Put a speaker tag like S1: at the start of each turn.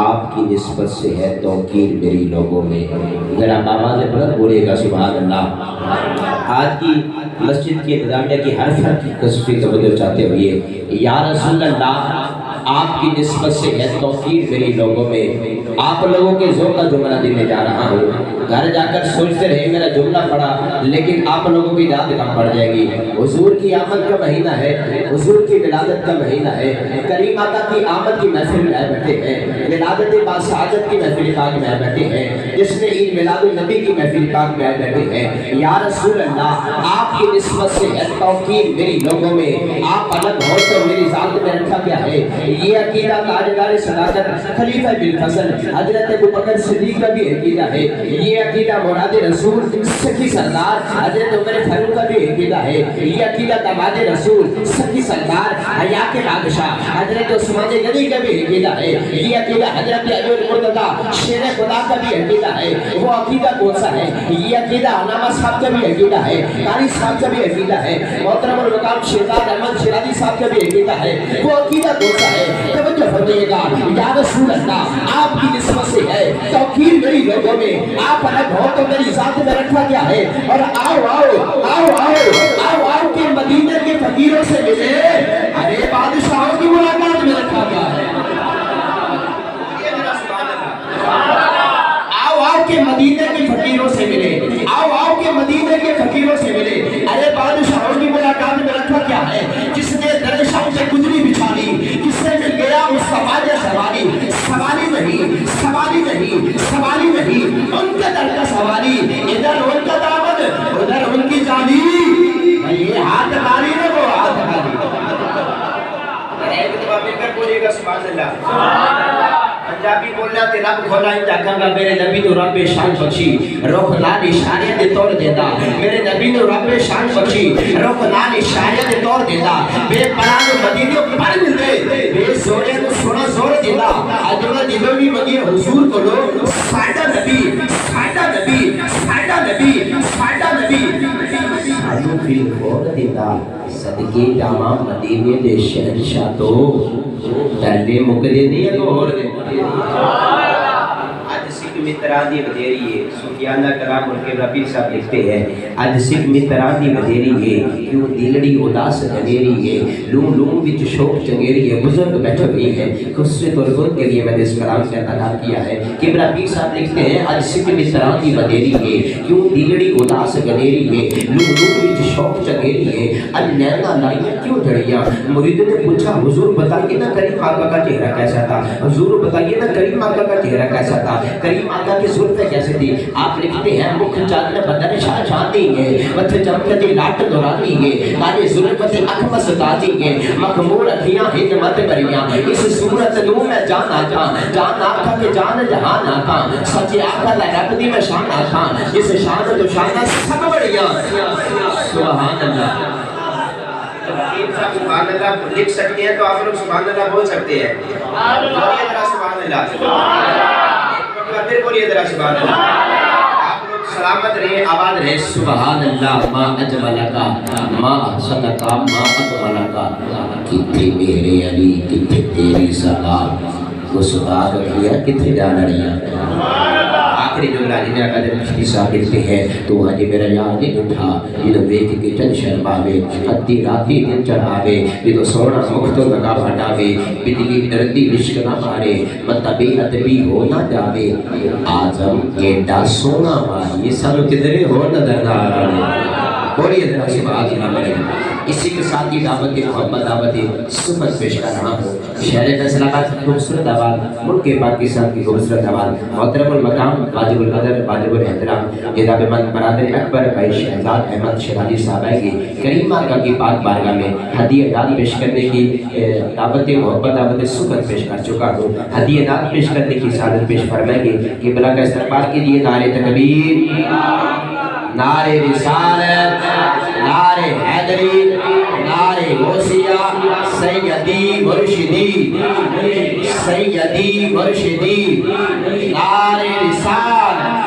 S1: آپ کی نسبت سے ہے توقیر میری لوگوں میں. ذرا بابا سے بلند بولے گا سبحان اللہ. آج کی مسجد کی انتظامیہ کی ہر فرد کی قصبی توجہ چاہتے ہوئے یا رسول اللہ آپ کی نسبت سے ہے توقیر میری لوگوں میں. آپ لوگوں کے ذوق کا جملہ دینے جا رہا ہوں. گھر جا کر سوچتے رہے میرا جملہ پڑھا لیکن آپ لوگوں کی یاد کم پڑ جائے گی. حضور کی آمد کا مہینہ ہے, حضور کی ولادت کا مہینہ ہے. کریم آقا کی آمد کی محفل میں آئے بیٹھے ہیں, ولادت باسعادت کی محفل پاک میں آئے بیٹھے ہیں, جس نے عید میلاد النبی کی محفل پاک میں آئے بیٹھے ہیں. یا رسول اللہ آپ کی نسبت سے ہے توقیر میری لوگوں میں. آپ الگ ہو تو میری ذات میں رکھا کیا ہے. یہ عقیدہ تاجدار صداقت خلیفہ بالفضل حضرت ابوبکر صدیق کا بھی عقیدہ ہے. یہ عقیدہ مراد رسول سخی سردار حضرت عمر فاروق کا بھی عقیدہ ہے. یہ عقیدہ داماد رسول سخی سردار حیا کے بادشاہ حضرت عثمان غنی کا بھی عقیدہ ہے. یہ عقیدہ حضرت علی المرتضی شیر خدا کا بھی عقیدہ ہے. وہ عقیدہ کون سا ہے؟ یہ عقیدہ علامہ صاحب کا بھی عقیدہ ہے, قاری صاحب کا بھی عقیدہ ہے, محترم المقام شیطان احمد شیرازی صاحب کا بھی عقیدہ ہے. وہ عقیدہ کون سا ہے؟ توجہ فرمائیے گا. یا رسول اللہ آپ کی نسبت سے ہے توقیر میری لوگوں میں. آپ الگ ہو تو میری ذات میں رکھا کیا ہے. اور آؤ آؤ آؤ آؤ آؤ آؤ کے مدینے کے فقیروں سے ملے. ارے بادشاہوں کی ملاقات میں رکھا کیا ہے. آؤ آؤ کے مدینے کے فقیروں سے ملے. آؤ آؤ کے مدینے کے فقیروں سے ملے. ارے بادشاہوں کی ملاقات میں رکھا کیا ہے. جس نے درشاؤں سے گزری بچھانی, جس سے مل گیا مصطفیٰ جے سواری. سواری نہیں, سواری نہیں, سواری نہیں, ان کے در کا سواری. ادھر ان کا دامن, ادھر ان کی جانی. یہ ہاتھ ماری نے وہ ہاتھ ماری. ایک دفعہ مل کر بولیے گا سبحان اللہ. پنجابی بولنا تے رب کھولا ہی جاکاں گا. میرے نبی تو رب شان بخشی روح لال اشاریہ دے طور دیتا. میرے نبی تو رب شان بخشی روح لال اشاریہ دے طور دیتا. بے پران مدینے پر ملتے بے زورے تو سونا زور دیتا. اجمہ دیدو بھی مگی حضور کو لو سائدہ نبی, سائدہ نبی, سائدہ نبی, سائدہ نبی. سائدہ فی الخور دیتا صدقے جامع مدینے دے شہنشاہ تو پہلے مقدے نہیں ہے تو اور دے. آج سکھ متران دی بدیری ہے. سفیانہ کرام ان کے ربی صاحب لکھتے ہیں آج سکھ متران دی بدیری ہے. کیوں دلڑی اداس گنیری ہے. لوم لوم وچ شوق چنگیری ہے. بزرگ بیٹھے ہوئی ہے. خصوصیت اور غور کے لیے میں نے اس کلام سے ادا کیا ہے کہ ربی صاحب لکھتے ہیں آج سکھ متران دی بدیری ہے. کیوں دلڑی اداس گنیری ہے. لوم لوم وچ شوق چنگیری ہے. آج نینا لائیں کیوں جھڑیاں. مرید نے پوچھا حضور بتائیے نا کریم آقا کا چہرہ کیسا تھا. حضور بتائیے نا کریم آقا کا چہرہ کیسا تھا. کریم آقا کی زلفیں کیسے تھی. آپ لکھتے ہیں مکھ چاند بدن شاہ شاندی ہے. متھ چمکتی لاٹ دورانی ہے. کالے زلفت اکھ مسطاتی ہے. مخمور اکھیاں حکمت بریاں. اس صورت نو میں جان آکھاں, جان آکھاں کہ جان جہان آکھاں. سچے آکھاں لے رب دی میں شان آکھاں. جس شان تو شانہ سب بڑیاں. سبحان اللہ. سبحان اللہ لکھ سکتے ہیں تو آپ لوگ سبحان اللہ بول سکتے ہیں. بولیے ذرا سبحان اللہ. پھر بولیے ذرا سبحان اللہ. آپ لوگ سلامت رہے, آباد رہے. سبحان اللہ. ما اجملکا ما احسنکا ما اکملکا. کتھے میرے علی کتھے تیری سرکار. گستاخ کیا کتھے جان رہی. آخری جملہ جنہیں اگر پچھلی صاحب لکھتے ہیں تو آجے میرا یاد نہیں اٹھا. یہ تو بیک کے چند شرماوے حتی راتی دن چڑھاوے. یہ تو سونا مختو لگا بھٹاوے. بدلی دردی عشق نہ مارے مطبی ادبی ہو نہ جاوے. آزم ایڈا سونا ماری سانو کدھرے ہو نظر نہ آرے. بولیے ذرا سبحان اللہ. اسی کے ساتھ یہ دعوت محمد دعوت سفر پیش کر رہا ہوں. شہر فیصل آباد کی خوبصورت آباد, ملک پاکستان کی خوبصورت آباد, محترم المقام واجب القدر واجب الاحترام جناب من برادر اکبر بھائی شہزاد احمد شیرازی صاحب آئے گی کریم آقا کی پاک بارگاہ میں ہدیہ داد پیش کرنے کی دعوت محبت دعوت سفر پیش کر چکا ہوں. ہدیہ داد پیش کرنے کی سعادت پیش فرمائیں گے. قبلہ کا استقبال کیجیے. نعرہ تکبیر, نعرہ رسالت, نعرہ حیدری, نعرہ غوثیہ, سیدی مرشدی, سیدی مرشدی, نعرہ رسالت.